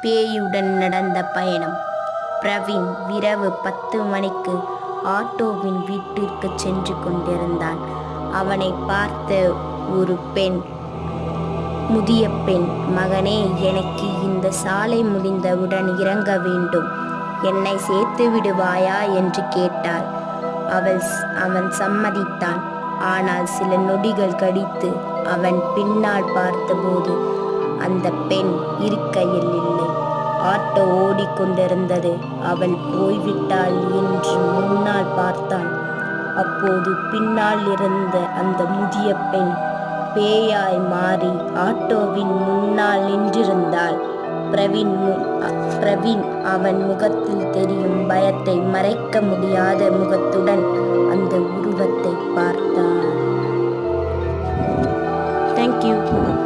பேயுடன் நடந்த பயணம். பிரவீன் இரவு 10 மணிக்கு ஆட்டோவின் வீட்டிற்கு சென்று கொண்டிருந்தான். அவனை பார்த்த ஒரு முதிய பெண், "மகனே, எனக்கு இந்த சாலை முடிந்தவுடன் இறங்க வேண்டும். என்னை சேர்த்து விடுவாயா?" என்று கேட்டாள். அவன் சம்மதித்தான். ஆனால் சில நொடிகள் கழித்து அவன் பின்னால் பார்த்தபோது அந்த பெண் இருக்கையில் இல்லை. ஆட்டோ ஓடிக்கொண்டிருந்தது. அவள் போய்விட்டாள் என்று முன்னால் பார்த்தான். அப்போது பின்னால் இருந்த அந்த முதிய பெண் பேயாய் மாறி ஆட்டோவின் முன்னால் நின்றிருந்தாள். பிரவீன் அவன் முகத்தில் தெரியும் பயத்தை மறைக்க முடியாத முகத்துடன் அந்த உருவத்தை பார்த்தான். Thank you.